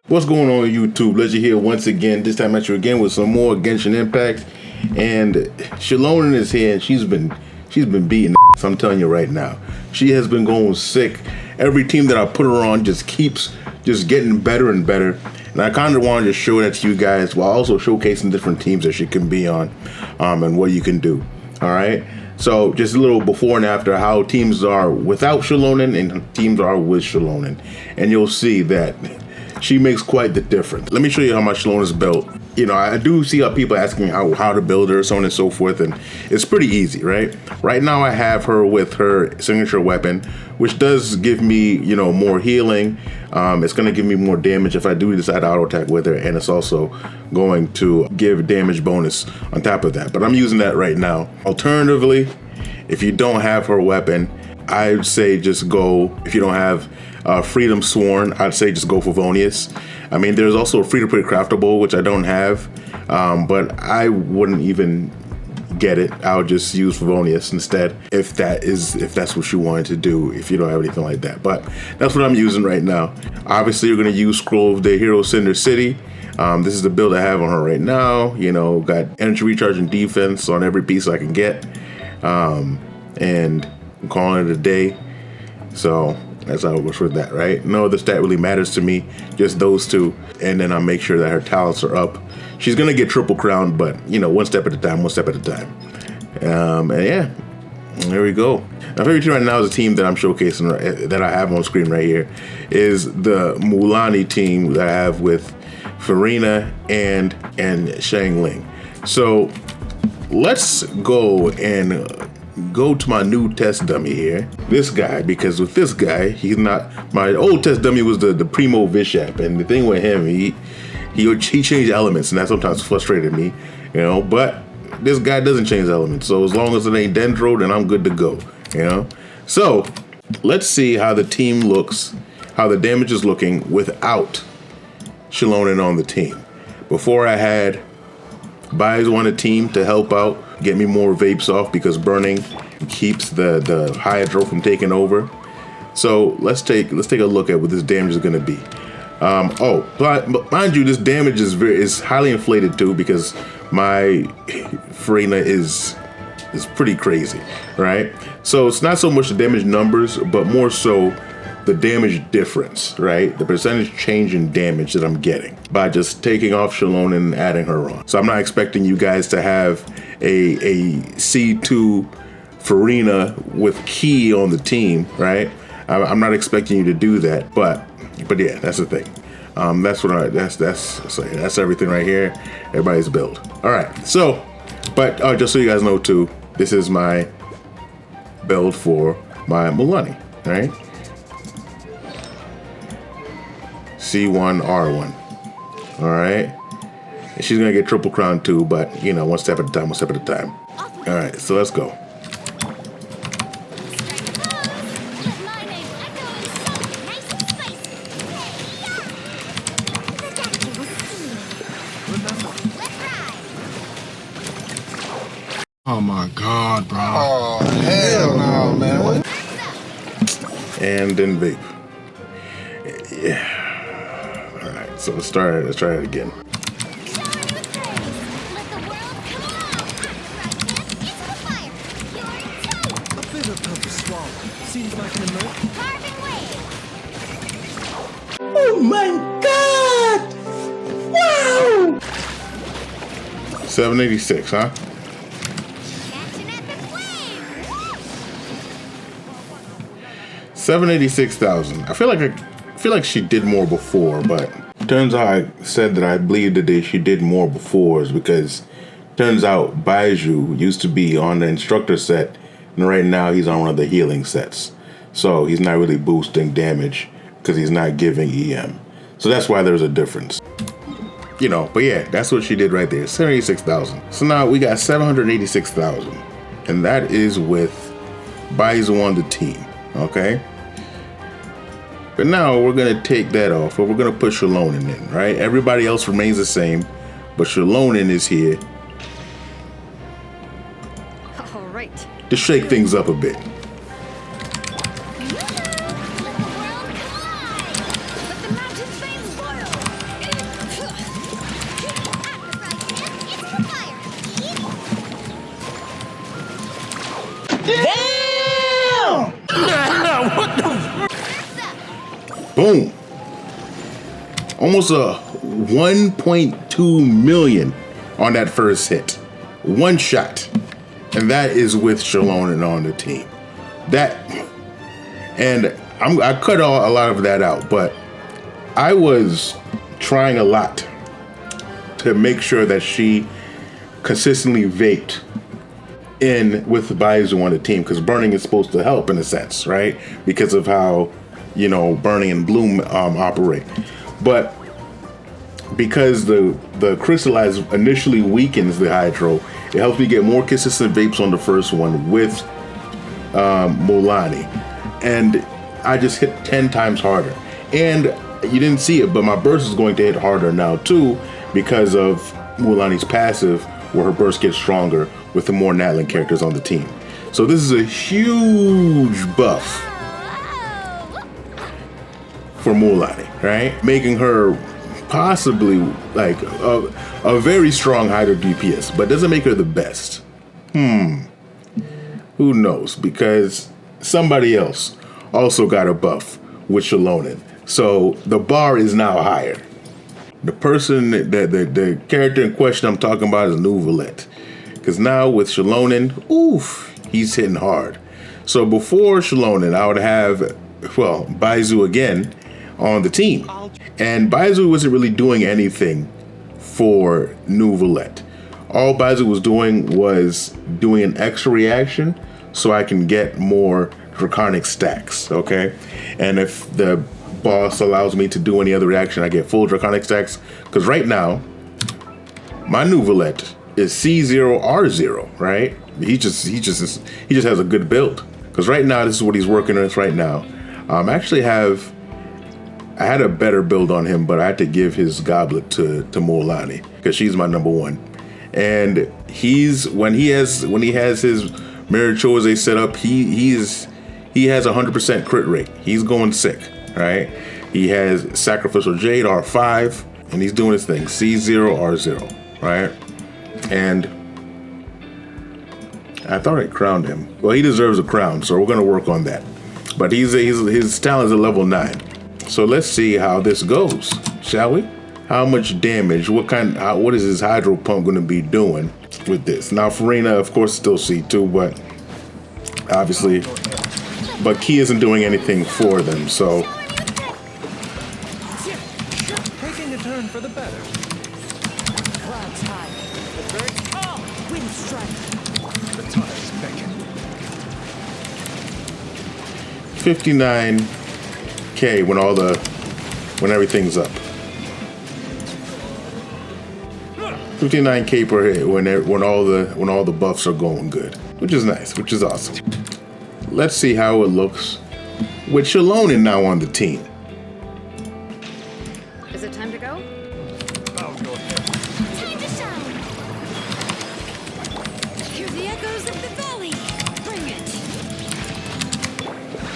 What's going on YouTube? Legend here once again, this time at you again with some more Genshin Impact. And Xilonen is here and she's been beating ass, I'm telling you right now. She has been going sick. Every team that I put her on just keeps getting better and better. And I kind of wanted to show that to you guys while also showcasing different teams that she can be on and what you can do. Alright? So just a little before and after how teams are without Xilonen and teams are with Xilonen. And you'll see that she makes quite the difference. Let me show you how my Xilonen is built. You know, I do see people asking how to build her, so on and so forth, and it's pretty easy, right? Right now I have her with her signature weapon, which does give me, you know, more healing. It's gonna give me more damage if I do decide to auto attack with her, and it's also going to give damage bonus on top of that. But I'm using that right now. Alternatively, if you don't have her weapon, I'd say just go, if you don't have Freedom Sworn, I'd say just go for Favonius. I mean, there's also a free-to-play craftable, which I don't have, but I wouldn't even get it. I'll just use Favonius instead if that's what you wanted to do, if you don't have anything like that. But that's what I'm using right now. Obviously, you're going to use Scroll of the Hero Cinder City. This is the build I have on her right now. You know, got energy recharge and defense on every piece I can get, and I'm calling it a day. So that's how it works with that, right? No other stat really matters to me, just those two. And then I make sure that her talents are up. She's gonna get triple crown, but you know, one step at a time, one step at a time. And yeah, there we go. My favorite team right now is a team that I'm showcasing, that I have on screen right here, is the Mualani team that I have with Farina and Shangling. So let's go and go to my new test dummy here. This guy, because with this guy, he's not, my old test dummy was the Primo Vishap, and the thing with him, he changed elements, and that sometimes frustrated me, you know, but this guy doesn't change elements, so as long as it ain't Dendro, then I'm good to go, you know. So let's see how the team looks, how the damage is looking without Xilonen on the team. Before I had Buys on a team to help out, get me more vapes off because burning keeps the hydro from taking over. So let's take a look at what this damage is going to be. But mind you, this damage is highly inflated too because my Farina is pretty crazy, right? So it's not so much the damage numbers, but more so the damage difference, right? The percentage change in damage that I'm getting by just taking off Xilonen and adding her on. So I'm not expecting you guys to have a C2 Farina with Key on the team, right? I'm not expecting you to do that, but yeah, that's the thing. That's everything right here. Everybody's build. All right, so, but just so you guys know too, this is my build for my Mualani, right? C1, R1. All right. And she's going to get triple crown too, but, you know, one step at a time, one step at a time. All right, so let's go. Oh my God, bro. Oh, hell no, man. What? And then vape. Yeah. All right, so let's try it again. Oh my God! Wow! 786, huh? $786,000. I feel like she did more before, but turns out I said that I believe that she did more before is because turns out Baiju used to be on the instructor set, and right now he's on one of the healing sets. So he's not really boosting damage because he's not giving EM. So that's why there's a difference. You know, but yeah, that's what she did right there, 76,000. So now we got 786,000, and that is with Baiju on the team, okay? But now we're gonna take that off, but we're gonna put Xilonen in, right? Everybody else remains the same, but Xilonen is here. All right. To shake things up a bit. Damn! Boom. Almost a 1.2 million on that first hit. One shot. And that is with Xilonen on the team. I cut a lot of that out, but I was trying a lot to make sure that she consistently vaped in with Baizu on the team, because burning is supposed to help in a sense, right? Because of how, you know, burning and bloom operate. But because the crystallize initially weakens the hydro, it helps me get more consistent vapes on the first one with Mualani. And I just hit 10 times harder. And you didn't see it, but my burst is going to hit harder now too, because of Mualani's passive, where her burst gets stronger with the more Natlan characters on the team. So this is a huge buff for Mualani, right? Making her possibly like a very strong hydro DPS, but doesn't make her the best. Who knows? Because somebody else also got a buff with Xilonen. So the bar is now higher. The person, the character in question I'm talking about is Neuvillette. Because now with Xilonen, oof, he's hitting hard. So before Xilonen, I would have, well, Baizu again on the team. And Baizu wasn't really doing anything for Neuvillette. All Baizu was doing an extra reaction so I can get more draconic stacks, okay? And if the boss allows me to do any other reaction, I get full draconic stacks. Because right now, my Neuvillette is C0R0, right? He just has a good build. Because right now, this is what he's working with right now. I had a better build on him, but I had to give his goblet to Mualani because she's my number one. And when he has his Mirror Chose set up, he has 100% crit rate. He's going sick, right? He has Sacrificial Jade R5, and he's doing his thing, C0R0, right? And I thought I crowned him. Well, he deserves a crown, so we're gonna work on that. But his talent is a level 9. So let's see how this goes, shall we? How much damage? What is his hydro pump going to be doing with this? Now Farina, of course, still C2, but obviously, but Key isn't doing anything for them. So taking a turn for the better. Clouds high, the birds call, wind strike. The tides beckon. 59K when everything's up. 59K per hit when all the buffs are going good, which is nice, which is awesome. Let's see how it looks with Xilonen now on the team. Is it time to go? I'll go ahead. Time to shine! Hear the echoes of the valley! Bring it!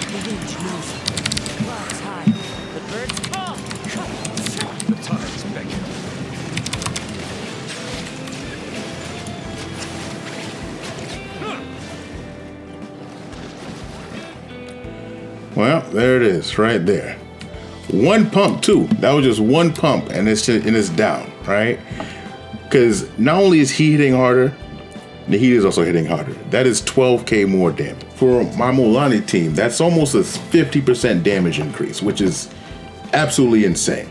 The wind knows it. Clouds high. The birds call. The tides beckon. Well, there it is, right there. One pump too. That was just one pump, and it's down, right? Because not only is he hitting harder, the heat is also hitting harder. That is 12K more damage. For my Mualani team, that's almost a 50% damage increase, which is absolutely insane.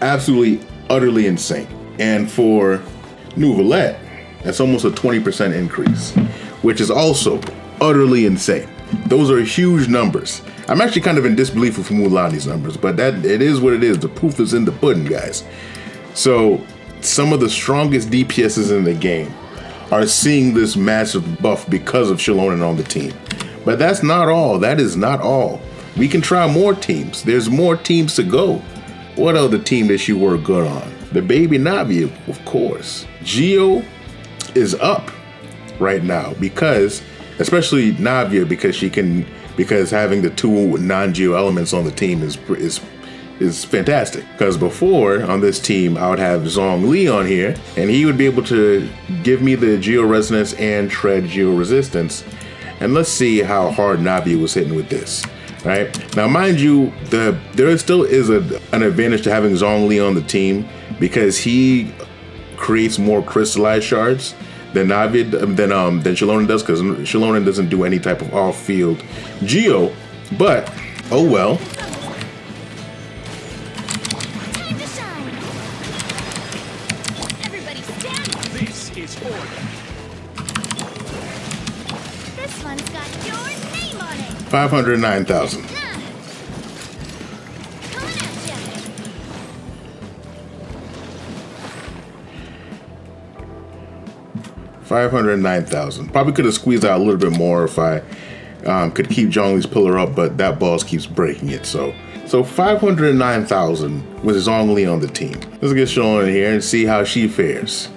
Absolutely, utterly insane. And for Neuvillette, that's almost a 20% increase, which is also utterly insane. Those are huge numbers. I'm actually kind of in disbelief with Mualani's numbers, but it is what it is. The proof is in the pudding, guys. So some of the strongest DPSs in the game are seeing this massive buff because of Xilonen on the team. But that's not all. That is not all. We can try more teams. There's more teams to go. What other team did she work good on? The baby Navia, of course. Geo is up right now because, especially Navia, because having the two non-Geo elements on the team is fantastic. Because before on this team, I would have Zhongli on here, and he would be able to give me the Geo Resonance and Tread Geo Resistance, And let's see how hard Navia was hitting with this. Right now, mind you, there still is an advantage to having Zhongli on the team because he creates more crystallized shards than Navia than Xilonen does, because Xilonen doesn't do any type of off-field geo. But oh well. Time to shine. Everybody stand up. This is order. This one's got your name on it. 509,000. Coming at ya. 509,000. Probably could have squeezed out a little bit more if I could keep Zhongli's pillar up, but that boss keeps breaking it. So 509,000 with Zhongli on the team. Let's get Xilonen in here and see how she fares.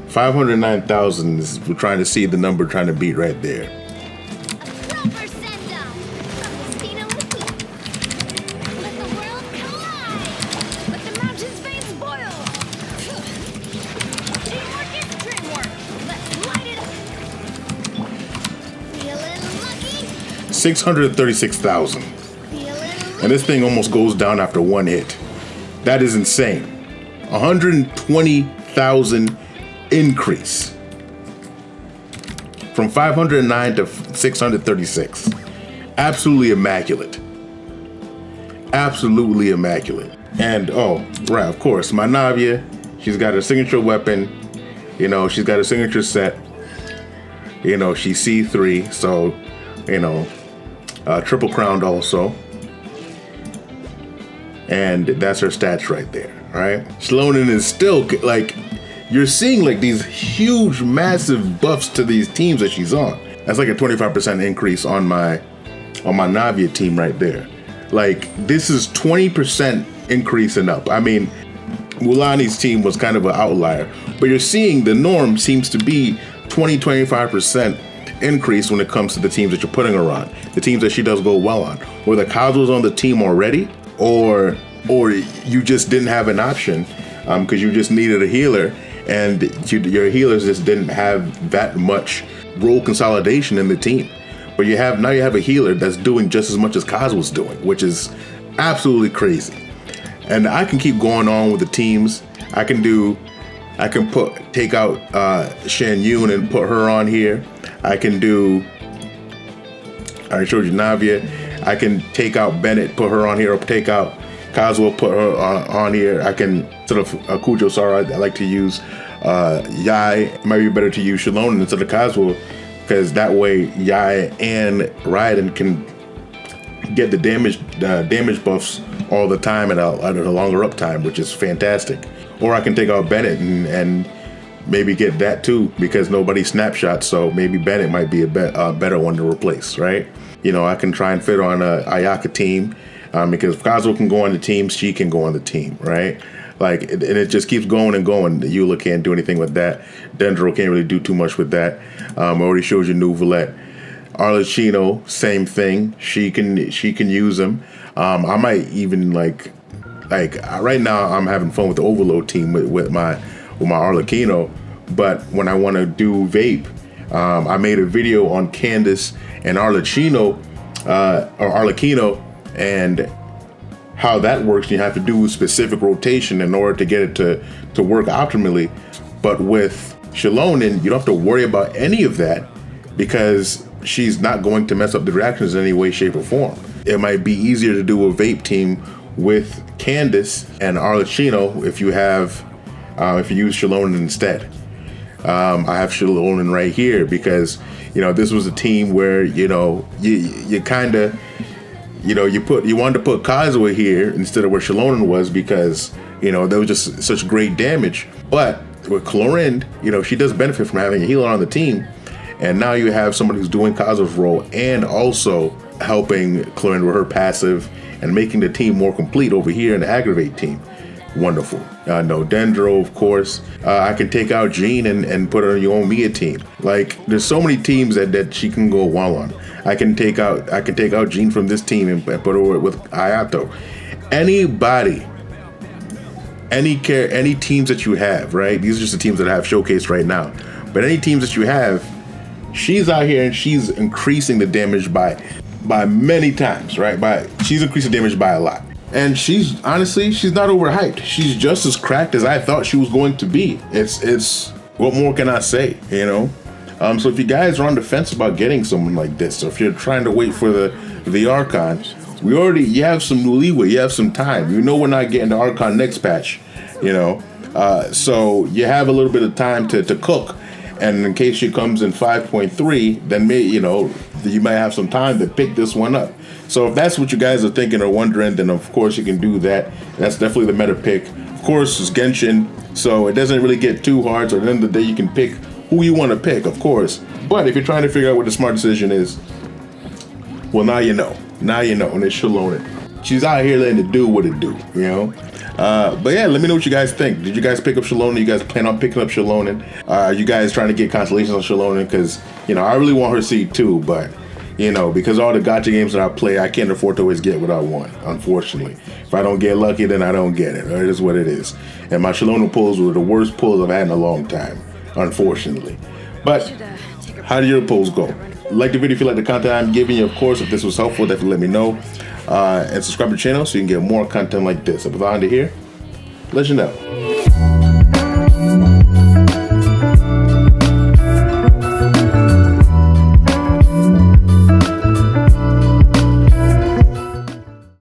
509,000 is, we're trying to see the number trying to beat right there. A proper send-off from the Stina Wiki. Let the world collide. Let the mountain's veins boil. Teamwork is dreamwork. Let's light it up. Feeling lucky? 636,000. Feeling And this thing almost goes down after one hit. That is insane. 120,000 increase. From 509 to 636. Absolutely immaculate. Absolutely immaculate. And oh, right, of course, my Navia, she's got her signature weapon. You know, she's got a signature set. You know, she's C3, so, you know, triple crowned also. And that's her stats right there, right? Xilonen is still, like, you're seeing like these huge, massive buffs to these teams that she's on. That's like a 25% increase on my Navia team right there. Like, this is 20% increase and up. I mean, Mualani's team was kind of an outlier, but you're seeing the norm seems to be 20-25% increase when it comes to the teams that you're putting her on, the teams that she does go well on. Whether Kazuo's on the team already, or you just didn't have an option because you just needed a healer, and your healers just didn't have that much role consolidation in the team. But now you have a healer that's doing just as much as Kazuo's doing, which is absolutely crazy. And I can keep going on with the teams. I can take out Shan Yun and put her on here. I showed you Navia. I can take out Bennett, put her on here, or take out Kazuo, put her on here. I can sort of Kujo Sara. I like to use Yai. It might be better to use Xilonen instead of Kazuo, because that way Yai and Raiden can get the damage buffs all the time at a longer uptime, which is fantastic. Or I can take out Bennett and maybe get that too, because nobody snapshot, so maybe Bennett might be a better one to replace, right? You know, I can try and fit on a Ayaka team, because if Kazuo can go on the team, she can go on the team, right? Like, and it just keeps going and going. Eula can't do anything with that. Dendro can't really do too much with that. I already showed you Neuvillette. Arlecchino, same thing. She can use them. I might even like right now I'm having fun with the Overload team with my Arlecchino, but when I want to do Vape, I made a video on Candace and Arlecchino, and how that works. You have to do specific rotation in order to get it to work optimally. But with Xilonen, you don't have to worry about any of that, because she's not going to mess up the reactions in any way, shape, or form. It might be easier to do a Vape team with Candace and Arlecchino if you use Xilonen instead. I have Xilonen right here because, you know, this was a team where, you know, you kind of, you know, you wanted to put Kazuo here instead of where Xilonen was, because, you know, there was just such great damage. But with Clorinde, you know, she does benefit from having a healer on the team. And now you have somebody who's doing Kazuo's role and also helping Clorinde with her passive and making the team more complete over here in the Aggravate team. Wonderful. No Dendro, of course. I can take out Jean and put her on your own Mia team. Like, there's so many teams that she can go well on. I can take out Jean from this team and put her with Ayato. Anybody, any teams that you have, right? These are just the teams that I have showcased right now. But any teams that you have, she's out here and she's increasing the damage by many times, right? She's increasing damage by a lot. And she's honestly, she's not overhyped. She's just as cracked as I thought she was going to be. It's what more can I say, you know? So if you guys are on the fence about getting someone like this, or if you're trying to wait for the Archon, you have some leeway, you have some time. You know we're not getting the Archon next patch, you know? So you have a little bit of time to cook. And in case she comes in 5.3, then you might have some time to pick this one up. So if that's what you guys are thinking or wondering, then of course you can do that. That's definitely the meta pick. Of course, it's Genshin, so it doesn't really get too hard. So at the end of the day, you can pick who you want to pick, of course. But if you're trying to figure out what the smart decision is, well, now you know. Now you know, and it's Xilonen. She's out here letting it do what it do, you know? But yeah, let me know what you guys think. Did you guys pick up Xilonen? You guys plan on picking up Xilonen? Are you guys trying to get constellations on Xilonen? Because, I really want her seed too, but, because all the gacha games that I play, I can't afford to always get what I want, unfortunately. If I don't get lucky, then I don't get it. It is what it is. And my Xilonen pulls were the worst pulls I've had in a long time, unfortunately. But how did your pulls go? Like the video if you like the content I'm giving you, of course. If this was helpful, definitely let me know. And subscribe to the channel so you can get more content like this. If it's on to here, let you know.